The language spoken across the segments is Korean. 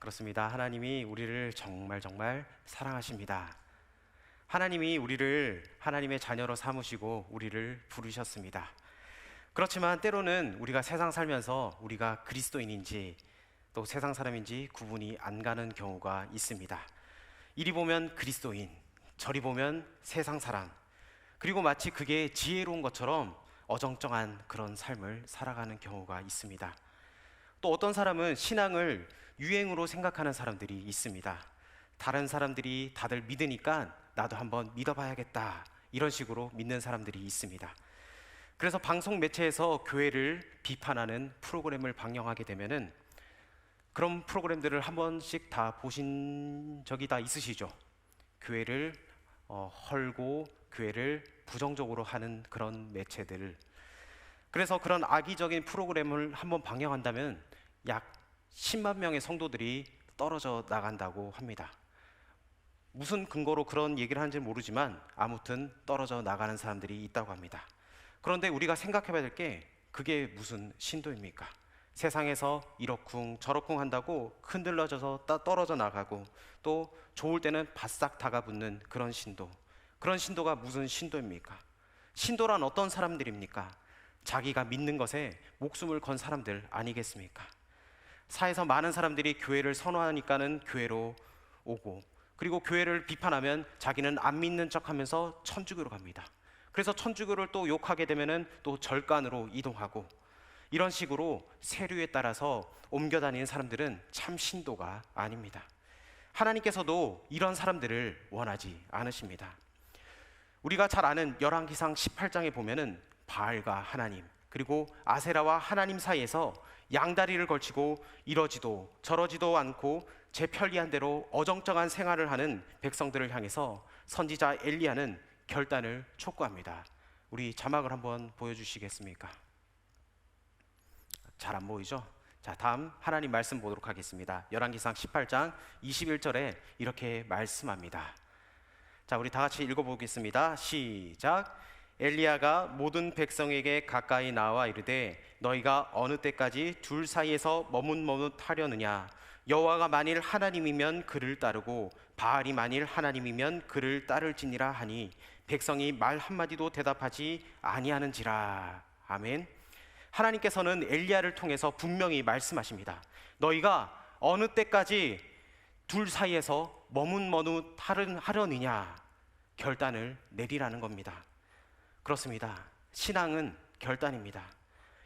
그렇습니다. 하나님이 우리를 정말 사랑하십니다. 하나님이 우리를 하나님의 자녀로 삼으시고 우리를 부르셨습니다. 그렇지만 때로는 우리가 세상 살면서 우리가 그리스도인인지 또 세상 사람인지 구분이 안 가는 경우가 있습니다. 이리 보면 그리스도인, 저리 보면 세상 사람, 그리고 마치 그게 지혜로운 것처럼 어정쩡한 그런 삶을 살아가는 경우가 있습니다. 또 어떤 사람은 신앙을 유행으로 생각하는 사람들이 있습니다. 다른 사람들이 다들 믿으니까 나도 한번 믿어봐야겠다, 이런 식으로 믿는 사람들이 있습니다. 그래서 방송 매체에서 교회를 비판하는 프로그램을 방영하게 되면은 그런 프로그램들을 한 번씩 다 보신 적이 다 있으시죠? 교회를 헐고 교회를 부정적으로 하는 그런 매체들. 그래서 그런 악의적인 프로그램을 한번 방영한다면 약 10만 명의 성도들이 떨어져 나간다고 합니다. 무슨 근거로 그런 얘기를 하는지 모르지만 아무튼 떨어져 나가는 사람들이 있다고 합니다. 그런데 우리가 생각해 봐야 될 게 그게 무슨 신도입니까? 세상에서 이러쿵 저러쿵 한다고 흔들러져서 떨어져 나가고 또 좋을 때는 바싹 다가붙는 그런 신도. 그런 신도가 무슨 신도입니까? 신도란 어떤 사람들입니까? 자기가 믿는 것에 목숨을 건 사람들 아니겠습니까? 사회에서 많은 사람들이 교회를 선호하니까는 교회로 오고, 그리고 교회를 비판하면 자기는 안 믿는 척하면서 천주교로 갑니다. 그래서 천주교를 또 욕하게 되면은 또 절간으로 이동하고, 이런 식으로 세류에 따라서 옮겨 다니는 사람들은 참 신도가 아닙니다. 하나님께서도 이런 사람들을 원하지 않으십니다. 우리가 잘 아는 열왕기상 18장에 보면은 바알과 하나님, 그리고 아세라와 하나님 사이에서 양다리를 걸치고 이러지도 저러지도 않고 제 편리한 대로 어정쩡한 생활을 하는 백성들을 향해서 선지자 엘리야는 결단을 촉구합니다. 우리 자막을 한번 보여주시겠습니까? 잘 안 보이죠? 자, 다음 하나님 말씀 보도록 하겠습니다. 열왕기상 18장 21절에 이렇게 말씀합니다. 자, 우리 다 같이 읽어보겠습니다. 시작. 엘리야가 모든 백성에게 가까이 나와 이르되 너희가 어느 때까지 둘 사이에서 머뭇머뭇하려느냐? 여호와가 만일 하나님이면 그를 따르고 바알이 만일 하나님이면 그를 따를지니라 하니 백성이 말 한마디도 대답하지 아니하는지라. 아멘. 하나님께서는 엘리야를 통해서 분명히 말씀하십니다. 너희가 어느 때까지 둘 사이에서 머뭇머뭇하려느냐? 결단을 내리라는 겁니다. 그렇습니다. 신앙은 결단입니다.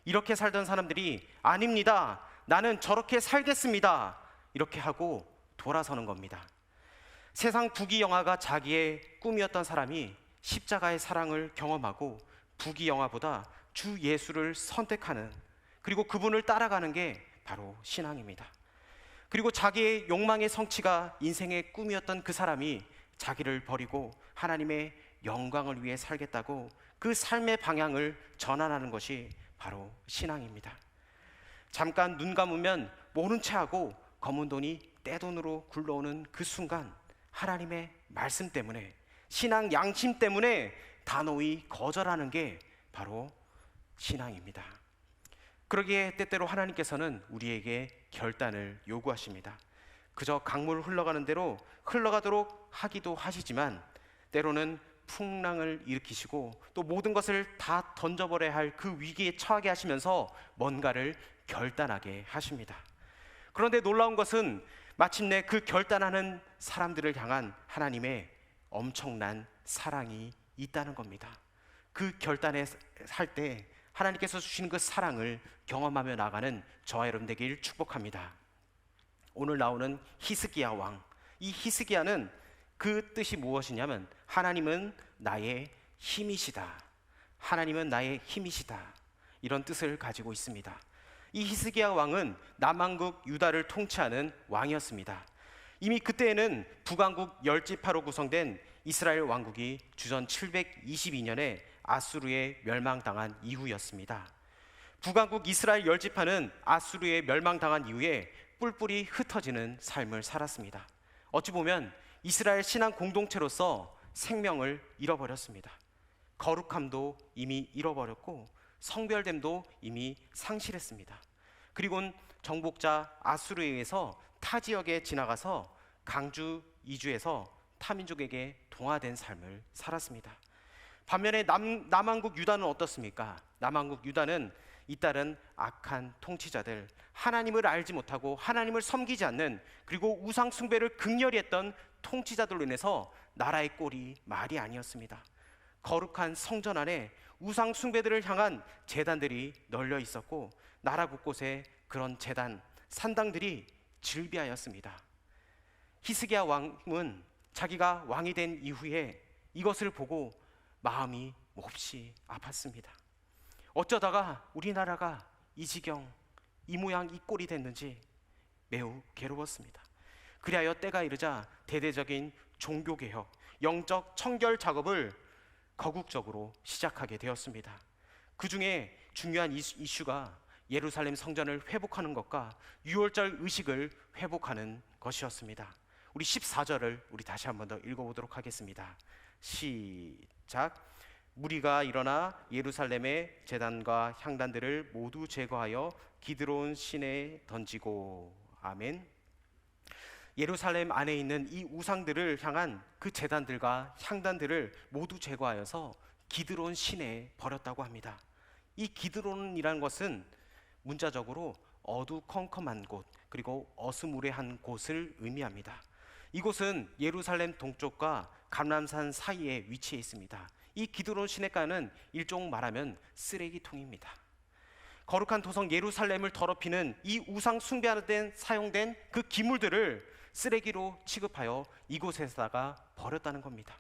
이렇게 살던 사람들이 아닙니다, 나는 저렇게 살겠습니다, 이렇게 하고 돌아서는 겁니다. 세상 부귀영화가 자기의 꿈이었던 사람이 십자가의 사랑을 경험하고 부귀영화보다 주 예수를 선택하는, 그리고 그분을 따라가는 게 바로 신앙입니다. 그리고 자기의 욕망의 성취가 인생의 꿈이었던 그 사람이 자기를 버리고 하나님의 영광을 위해 살겠다고 그 삶의 방향을 전환하는 것이 바로 신앙입니다. 잠깐 눈 감으면 모른 채 하고 검은 돈이 떼돈으로 굴러오는 그 순간 하나님의 말씀 때문에, 신앙 양심 때문에 단호히 거절하는 게 바로 신앙입니다. 그러기에 때때로 하나님께서는 우리에게 결단을 요구하십니다. 그저 강물 흘러가는 대로 흘러가도록 하기도 하시지만 때로는 풍랑을 일으키시고 또 모든 것을 다 던져버려야 할 그 위기에 처하게 하시면서 뭔가를 결단하게 하십니다. 그런데 놀라운 것은 마침내 그 결단하는 사람들을 향한 하나님의 엄청난 사랑이 있다는 겁니다. 그 결단을 할 때 하나님께서 주시는 그 사랑을 경험하며 나가는 저와 여러분 되길 축복합니다. 오늘 나오는 히스기야 왕, 이 히스기야는 그 뜻이 무엇이냐면 하나님은 나의 힘이시다, 하나님은 나의 힘이시다, 이런 뜻을 가지고 있습니다. 이 히스기야 왕은 남왕국 유다를 통치하는 왕이었습니다. 이미 그때에는 북왕국 10지파로 구성된 이스라엘 왕국이 주전 722년에 아수르에 멸망당한 이후였습니다. 북왕국 이스라엘 10지파는 아수르에 멸망당한 이후에 뿔뿔이 흩어지는 삶을 살았습니다. 어찌 보면 이스라엘 신앙 공동체로서 생명을 잃어버렸습니다. 거룩함도 이미 잃어버렸고 성별됨도 이미 상실했습니다. 그리고는 정복자 아수르에 의해서 타 지역에 지나가서 강주 이주해서 타민족에게 동화된 삶을 살았습니다. 반면에 남한국 유다는 어떻습니까? 남한국 유다는 잇따른 악한 통치자들, 하나님을 알지 못하고 하나님을 섬기지 않는, 그리고 우상 숭배를 극렬히 했던 통치자들로 인해서 나라의 꼴이 말이 아니었습니다. 거룩한 성전 안에 우상 숭배들을 향한 제단들이 널려 있었고, 나라 곳곳에 그런 제단, 산당들이 즐비하였습니다. 히스기야 왕은 자기가 왕이 된 이후에 이것을 보고 마음이 몹시 아팠습니다. 어쩌다가 우리나라가 이 지경, 이 모양, 이 꼴이 됐는지 매우 괴로웠습니다. 그리하여 때가 이르자 대대적인 종교개혁, 영적 청결 작업을 거국적으로 시작하게 되었습니다. 그 중에 중요한 이슈가 예루살렘 성전을 회복하는 것과 유월절 의식을 회복하는 것이었습니다. 우리 14절을 우리 다시 한 번 더 읽어보도록 하겠습니다. 시작. 무리가 일어나 예루살렘의 제단과 향단들을 모두 제거하여 기드론 시내에 던지고. 아멘. 예루살렘 안에 있는 이 우상들을 향한 그 제단들과 향단들을 모두 제거하여서 기드론 시내에 버렸다고 합니다. 이 기드론이라는 것은 문자적으로 어두컴컴한 곳, 그리고 어스무레한 곳을 의미합니다. 이곳은 예루살렘 동쪽과 감람산 사이에 위치해 있습니다. 이 기드론 시내가는 일종 말하면 쓰레기통입니다. 거룩한 도성 예루살렘을 더럽히는 이 우상 숭배하는 데 사용된 그 기물들을 쓰레기로 취급하여 이곳에다가 버렸다는 겁니다.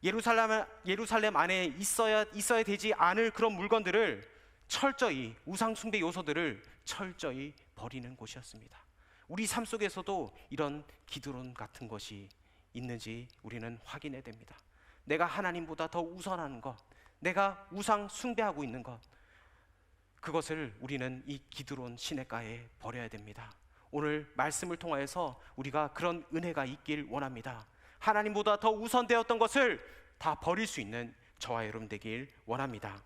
예루살렘 안에 있어야 되지 않을 그런 물건들을 철저히, 우상 숭배 요소들을 철저히 버리는 곳이었습니다. 우리 삶 속에서도 이런 기드론 같은 것이 있는지 우리는 확인해야 됩니다. 내가 하나님보다 더 우선하는 것, 내가 우상 숭배하고 있는 것, 그것을 우리는 이 기드론 시내가에 버려야 됩니다. 오늘 말씀을 통하여서 우리가 그런 은혜가 있길 원합니다. 하나님보다 더 우선되었던 것을 다 버릴 수 있는 저와 여러분 되길 원합니다.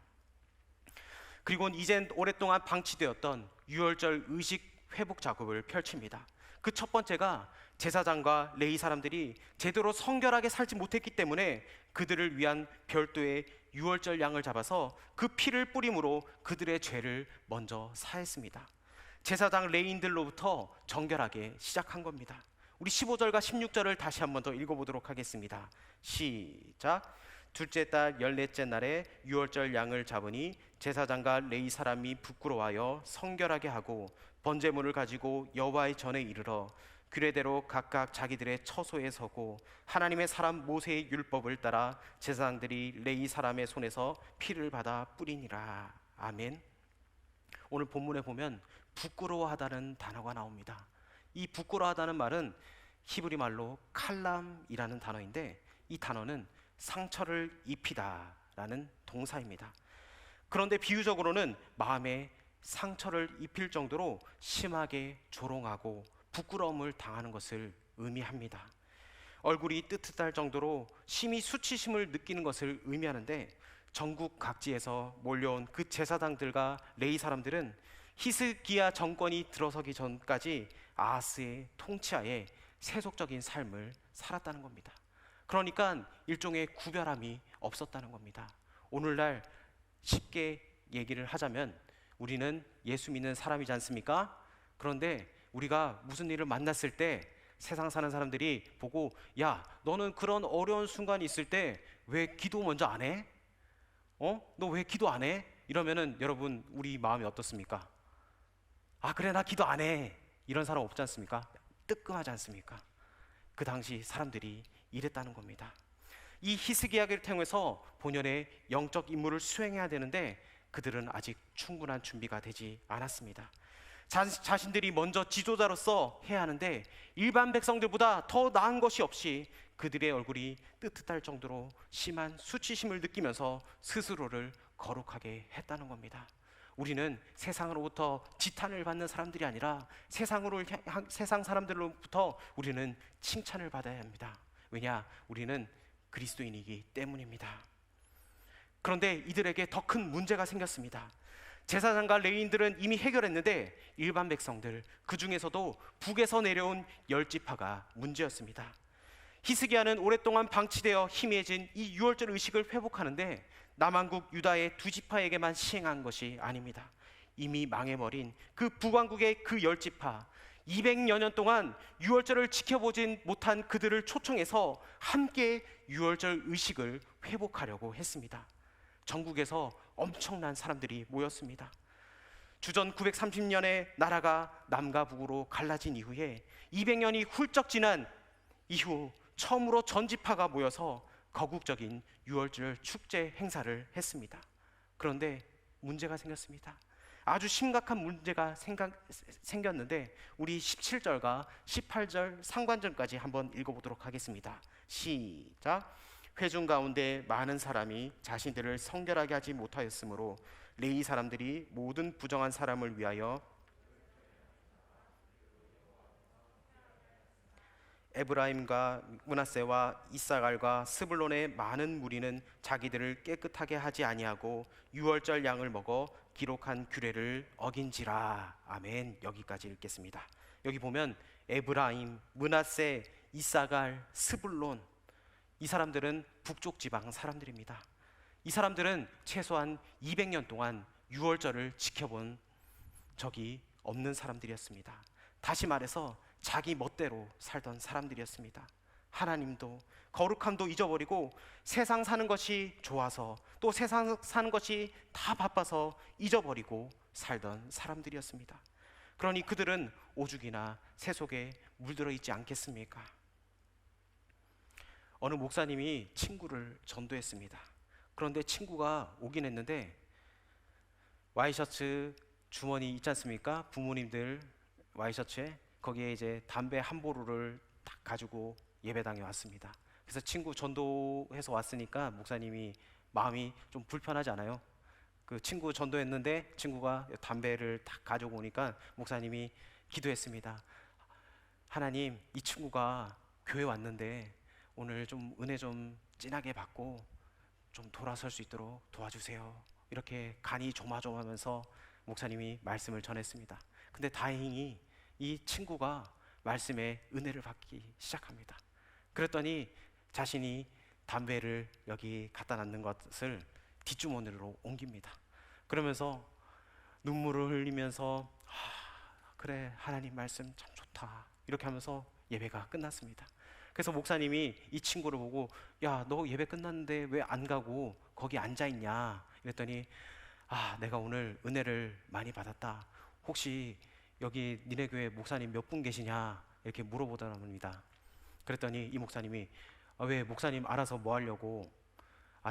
그리고 이젠 오랫동안 방치되었던 유월절 의식 회복 작업을 펼칩니다. 그 첫 번째가 제사장과 레위 사람들이 제대로 성결하게 살지 못했기 때문에 그들을 위한 별도의 유월절 양을 잡아서 그 피를 뿌림으로 그들의 죄를 먼저 사했습니다. 제사장 레위인들로부터 정결하게 시작한 겁니다. 우리 15절과 16절을 다시 한 번 더 읽어보도록 하겠습니다. 시작. 둘째 달 14째 날에 유월절 양을 잡으니 제사장과 레위 사람이 부끄러워하여 성결하게 하고 번제물을 가지고 여호와의 전에 이르러 규례대로 각각 자기들의 처소에 서고 하나님의 사람 모세의 율법을 따라 제사장들이 레위 사람의 손에서 피를 받아 뿌리니라. 아멘. 오늘 본문에 보면 부끄러워하다는 단어가 나옵니다. 이 부끄러워하다는 말은 히브리 말로 칼람이라는 단어인데, 이 단어는 상처를 입히다라는 동사입니다. 그런데 비유적으로는 마음에 상처를 입힐 정도로 심하게 조롱하고 부끄러움을 당하는 것을 의미합니다. 얼굴이 뜨뜻할 정도로 심히 수치심을 느끼는 것을 의미하는데, 전국 각지에서 몰려온 그 제사장들과 레위 사람들은 히스기야 정권이 들어서기 전까지 아하스의 통치하에 세속적인 삶을 살았다는 겁니다. 그러니까 일종의 구별함이 없었다는 겁니다. 오늘날 쉽게 얘기를 하자면 우리는 예수 믿는 사람이지 않습니까? 그런데 우리가 무슨 일을 만났을 때 세상 사는 사람들이 보고, 야, 너는 그런 어려운 순간이 있을 때 왜 기도 먼저 안 해? 너 왜 기도 안 해? 이러면은 여러분, 우리 마음이 어떻습니까? 아, 그래, 나 기도 안 해. 이런 사람 없지 않습니까? 뜨끔하지 않습니까? 그 당시 사람들이 이랬다는 겁니다. 이 히스기야를 통해서 본연의 영적 임무를 수행해야 되는데 그들은 아직 충분한 준비가 되지 않았습니다. 자신들이 먼저 지도자로서 해야 하는데 일반 백성들보다 더 나은 것이 없이 그들의 얼굴이 뜨뜻할 정도로 심한 수치심을 느끼면서 스스로를 거룩하게 했다는 겁니다. 우리는 세상으로부터 지탄을 받는 사람들이 아니라 세상 사람들로부터 우리는 칭찬을 받아야 합니다. 왜냐? 우리는 그리스도인이기 때문입니다. 그런데 이들에게 더 큰 문제가 생겼습니다. 제사장과 레위인들은 이미 해결했는데 일반 백성들, 그 중에서도 북에서 내려온 열 지파가 문제였습니다. 히스기야는 오랫동안 방치되어 희미해진 이 유월절 의식을 회복하는데 남한국 유다의 두 지파에게만 시행한 것이 아닙니다. 이미 망해버린 그 북왕국의 그 열 지파, 200여 년 동안 유월절을 지켜보진 못한 그들을 초청해서 함께 유월절 의식을 회복하려고 했습니다. 전국에서 엄청난 사람들이 모였습니다. 주전 930년에 나라가 남과 북으로 갈라진 이후에 200년이 훌쩍 지난 이후 처음으로 전 지파가 모여서 거국적인 유월절 축제 행사를 했습니다. 그런데 문제가 생겼습니다. 아주 심각한 문제가 생겼는데 우리 17절과 18절 상관절까지 한번 읽어보도록 하겠습니다. 시작. 회중 가운데 많은 사람이 자신들을 성결하게 하지 못하였으므로 레위 사람들이 모든 부정한 사람을 위하여 에브라임과 므낫세와 이사갈과 스불론의 많은 무리는 자기들을 깨끗하게 하지 아니하고 유월절 양을 먹어 기록한 규례를 어긴지라. 아멘. 여기까지 읽겠습니다. 여기 보면 에브라임, 므낫세, 이사갈, 스불론, 이 사람들은 북쪽 지방 사람들입니다. 이 사람들은 최소한 200년 동안 유월절을 지켜본 적이 없는 사람들이었습니다. 다시 말해서 자기 멋대로 살던 사람들이었습니다. 하나님도 거룩함도 잊어버리고 세상 사는 것이 좋아서 또 세상 사는 것이 다 바빠서 잊어버리고 살던 사람들이었습니다. 그러니 그들은 오죽이나 새 속에 물들어 있지 않겠습니까? 어느 목사님이 친구를 전도했습니다. 그런데 친구가 오긴 했는데 와이셔츠 주머니 있지 않습니까? 부모님들 와이셔츠에 거기에 이제 담배 한 보루를 딱 가지고 예배당에 왔습니다. 그래서 친구 전도해서 왔으니까 목사님이 마음이 좀 불편하지 않아요? 그 친구 전도했는데 친구가 담배를 딱 가지고 오니까 목사님이 기도했습니다. 하나님, 이 친구가 교회 왔는데 오늘 좀 은혜 좀 진하게 받고 좀 돌아설 수 있도록 도와주세요. 이렇게 간이 조마조마하면서 목사님이 말씀을 전했습니다. 근데 다행히 이 친구가 말씀에 은혜를 받기 시작합니다. 그랬더니 자신이 담배를 여기 갖다 놨는 것을 뒷주머니로 옮깁니다. 그러면서 눈물을 흘리면서 그래, 하나님 말씀 참 좋다, 이렇게 하면서 예배가 끝났습니다. 그래서 목사님이 이 친구를 보고 야, 너 예배 끝났는데 왜 안 가고 거기 앉아있냐 이랬더니 내가 오늘 은혜를 많이 받았다. 혹시 여기 니네 교회 목사님 몇 분 계시냐 이렇게 물어보더랍니다. 그랬더니 이 목사님이 왜 목사님 알아서 뭐 하려고?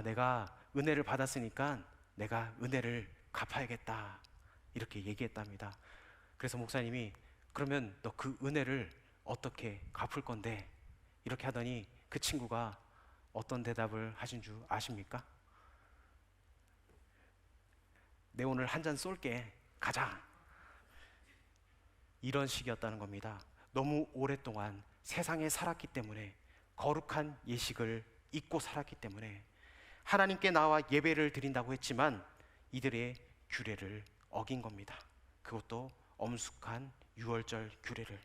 내가 은혜를 받았으니까 내가 은혜를 갚아야겠다 이렇게 얘기했답니다. 그래서 목사님이 그러면 너 그 은혜를 어떻게 갚을 건데? 이렇게 하더니 그 친구가 어떤 대답을 하신 줄 아십니까? 내 오늘 한 잔 쏠게, 가자, 이런 식이었다는 겁니다. 너무 오랫동안 세상에 살았기 때문에, 거룩한 예식을 잊고 살았기 때문에 하나님께 나와 예배를 드린다고 했지만 이들의 규례를 어긴 겁니다. 그것도 엄숙한 유월절 규례를.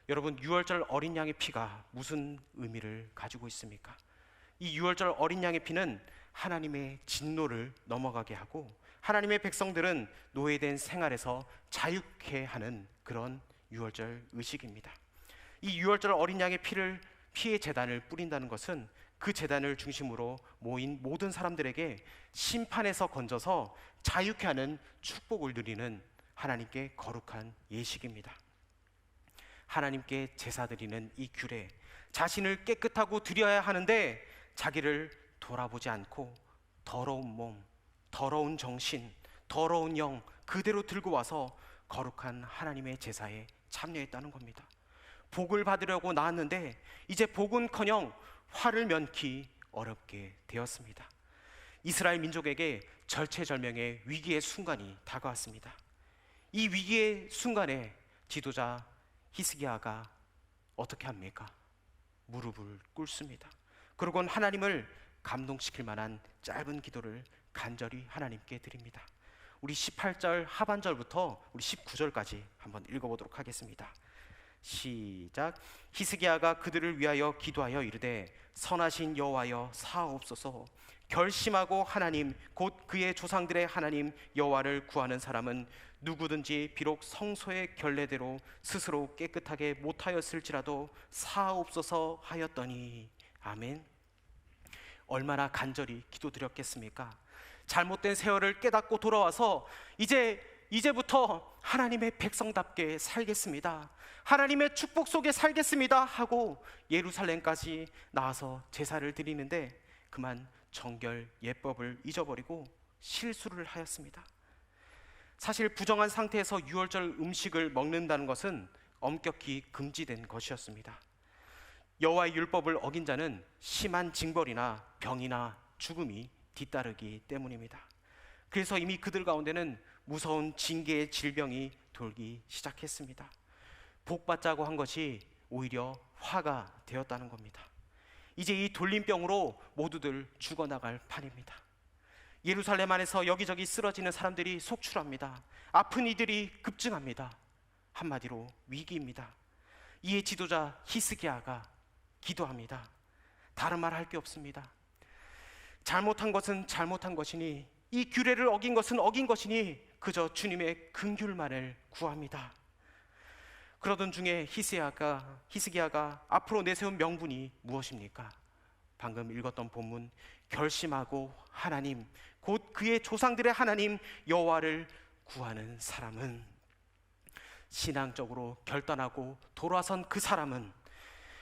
여러분, 유월절 어린 양의 피가 무슨 의미를 가지고 있습니까? 이 유월절 어린 양의 피는 하나님의 진노를 넘어가게 하고 하나님의 백성들은 노예된 생활에서 자유케 하는 그런 유월절 의식입니다. 이 유월절 어린 양의 피의 제단을 뿌린다는 것은 그 제단을 중심으로 모인 모든 사람들에게 심판에서 건져서 자유케 하는 축복을 누리는 하나님께 거룩한 예식입니다. 하나님께 제사 드리는 이 규례, 자신을 깨끗하고 드려야 하는데 자기를 돌아보지 않고 더러운 몸, 더러운 정신, 더러운 영 그대로 들고 와서 거룩한 하나님의 제사에 참여했다는 겁니다. 복을 받으려고 나왔는데 이제 복은커녕 화를 면키 어렵게 되었습니다. 이스라엘 민족에게 절체절명의 위기의 순간이 다가왔습니다. 이 위기의 순간에 지도자 히스기야가 어떻게 합니까? 무릎을 꿇습니다. 그러곤 하나님을 감동시킬 만한 짧은 기도를 간절히 하나님께 드립니다. 우리 18절 하반절부터 우리 19절까지 한번 읽어보도록 하겠습니다. 시작. 히스기야가 그들을 위하여 기도하여 이르되 선하신 여호와여 사하옵소서. 결심하고 하나님 곧 그의 조상들의 하나님 여호와를 구하는 사람은 누구든지 비록 성소의 결례대로 스스로 깨끗하게 못하였을지라도 사하옵소서 하였더니. 아멘. 얼마나 간절히 기도드렸겠습니까? 잘못된 세월을 깨닫고 돌아와서 이제부터 하나님의 백성답게 살겠습니다, 하나님의 축복 속에 살겠습니다 하고 예루살렘까지 나와서 제사를 드리는데 그만 정결 예법을 잊어버리고 실수를 하였습니다. 사실 부정한 상태에서 유월절 음식을 먹는다는 것은 엄격히 금지된 것이었습니다. 여호와의 율법을 어긴 자는 심한 징벌이나 병이나 죽음이 뒤따르기 때문입니다. 그래서 이미 그들 가운데는 무서운 징계의 질병이 돌기 시작했습니다. 복받자고 한 것이 오히려 화가 되었다는 겁니다. 이제 이 돌림병으로 모두들 죽어나갈 판입니다. 예루살렘 안에서 여기저기 쓰러지는 사람들이 속출합니다. 아픈 이들이 급증합니다. 한마디로 위기입니다. 이에 지도자 히스기야가 기도합니다. 다른 말 할 게 없습니다. 잘못한 것은 잘못한 것이니, 이 규례를 어긴 것은 어긴 것이니 그저 주님의 긍휼만을 구합니다. 그러던 중에 히스기야가 앞으로 내세운 명분이 무엇입니까? 방금 읽었던 본문, 결심하고 하나님 곧 그의 조상들의 하나님 여호와를 구하는 사람은, 신앙적으로 결단하고 돌아선 그 사람은,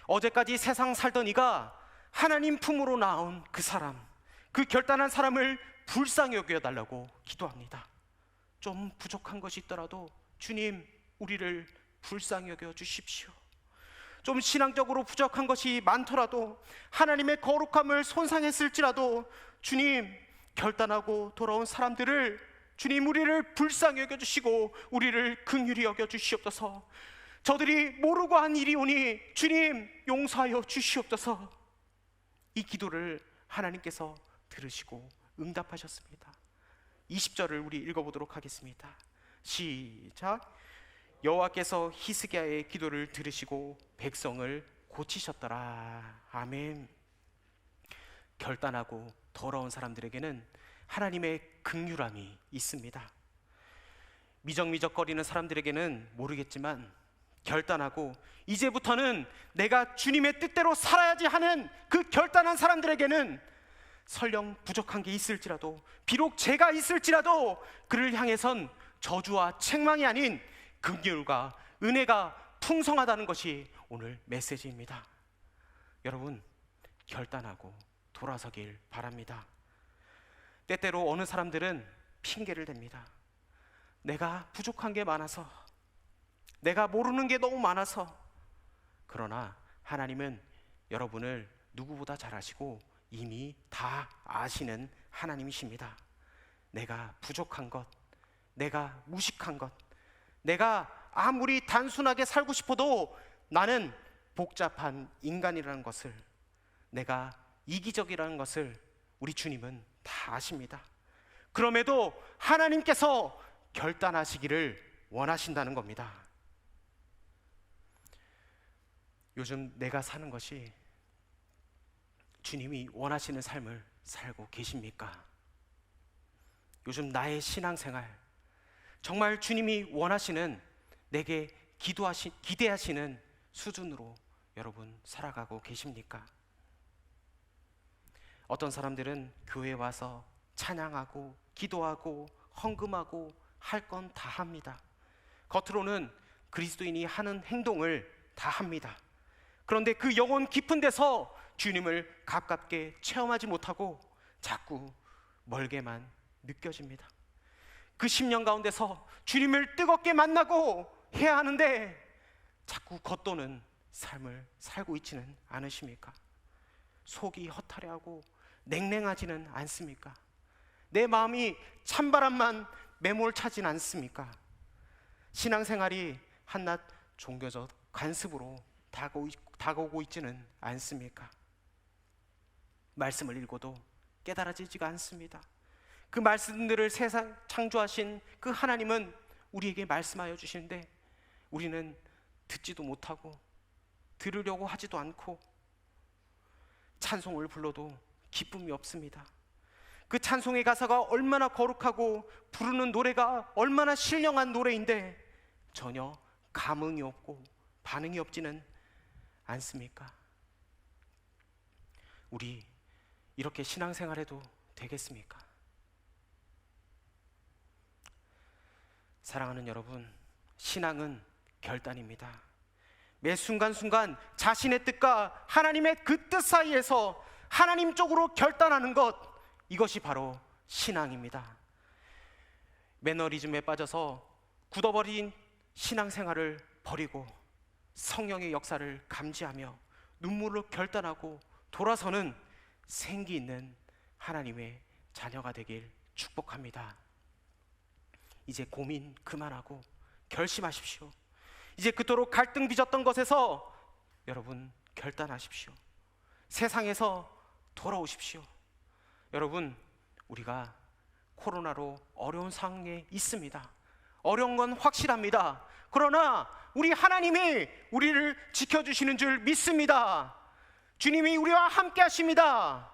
어제까지 세상 살던 이가 하나님 품으로 나온 그 사람, 그 결단한 사람을 불쌍히 여겨달라고 기도합니다. 좀 부족한 것이 있더라도 주님, 우리를 불쌍히 여겨 주십시오. 좀 신앙적으로 부족한 것이 많더라도, 하나님의 거룩함을 손상했을지라도 주님, 결단하고 돌아온 사람들을 주님, 우리를 불쌍히 여겨주시고 우리를 긍휼히 여겨주시옵소서. 저들이 모르고 한 일이오니 주님, 용서하여 주시옵소서. 이 기도를 하나님께서 들으시고 응답하셨습니다. 20절을 우리 읽어보도록 하겠습니다. 시작. 여호와께서 히스기야의 기도를 들으시고 백성을 고치셨더라. 아멘. 결단하고 돌아온 사람들에게는 하나님의 긍휼함이 있습니다. 미적미적거리는 사람들에게는 모르겠지만, 결단하고 이제부터는 내가 주님의 뜻대로 살아야지 하는 그 결단한 사람들에게는 설령 부족한 게 있을지라도, 비록 죄가 있을지라도 그를 향해선 저주와 책망이 아닌 긍휼과 은혜가 풍성하다는 것이 오늘 메시지입니다. 여러분, 결단하고 돌아서길 바랍니다. 때때로 어느 사람들은 핑계를 댑니다. 내가 부족한 게 많아서, 내가 모르는 게 너무 많아서. 그러나 하나님은 여러분을 누구보다 잘 아시고 이미 다 아시는 하나님이십니다. 내가 부족한 것, 내가 무식한 것, 내가 아무리 단순하게 살고 싶어도 나는 복잡한 인간이라는 것을, 내가 이기적이라는 것을 우리 주님은 다 아십니다. 그럼에도 하나님께서 결단하시기를 원하신다는 겁니다. 요즘 내가 사는 것이 주님이 원하시는 삶을 살고 계십니까? 요즘 나의 신앙생활, 정말 주님이 원하시는, 내게 기대하시는 수준으로 여러분 살아가고 계십니까? 어떤 사람들은 교회에 와서 찬양하고 기도하고 헌금하고 할 건 다 합니다. 겉으로는 그리스도인이 하는 행동을 다 합니다. 그런데 그 영혼 깊은 데서 주님을 가깝게 체험하지 못하고 자꾸 멀게만 느껴집니다. 그 10년 가운데서 주님을 뜨겁게 만나고 해야 하는데 자꾸 겉도는 삶을 살고 있지는 않으십니까? 속이 허탈해하고 냉랭하지는 않습니까? 내 마음이 찬바람만 매몰차진 않습니까? 신앙생활이 한낱 종교적 관습으로 다가오고 있지는 않습니까? 말씀을 읽어도 깨달아지지가 않습니다. 그 말씀들을 세상 창조하신 그 하나님은 우리에게 말씀하여 주시는데 우리는 듣지도 못하고 들으려고 하지도 않고 찬송을 불러도 기쁨이 없습니다. 그 찬송의 가사가 얼마나 거룩하고 부르는 노래가 얼마나 신령한 노래인데 전혀 감흥이 없고 반응이 없지는 않습니까? 우리 이렇게 신앙생활해도 되겠습니까? 사랑하는 여러분, 신앙은 결단입니다. 매 순간순간 자신의 뜻과 하나님의 그 뜻 사이에서 하나님 쪽으로 결단하는 것, 이것이 바로 신앙입니다. 매너리즘에 빠져서 굳어버린 신앙생활을 버리고 성령의 역사를 감지하며 눈물로 결단하고 돌아서는 생기 있는 하나님의 자녀가 되길 축복합니다. 이제 고민 그만하고 결심하십시오. 이제 그토록 갈등 빚었던 것에서 여러분 결단하십시오. 세상에서 돌아오십시오. 여러분, 우리가 코로나로 어려운 상황에 있습니다. 어려운 건 확실합니다. 그러나 우리 하나님이 우리를 지켜주시는 줄 믿습니다. 주님이 우리와 함께 하십니다.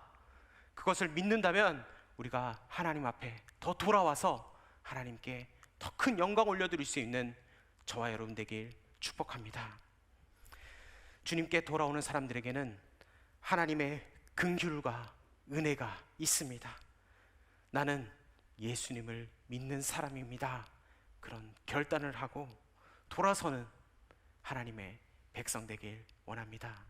그것을 믿는다면 우리가 하나님 앞에 더 돌아와서 하나님께 더 큰 영광 올려드릴 수 있는 저와 여러분 되길 축복합니다. 주님께 돌아오는 사람들에게는 하나님의 긍휼과 은혜가 있습니다. 나는 예수님을 믿는 사람입니다. 그런 결단을 하고 돌아서는 하나님의 백성 되길 원합니다.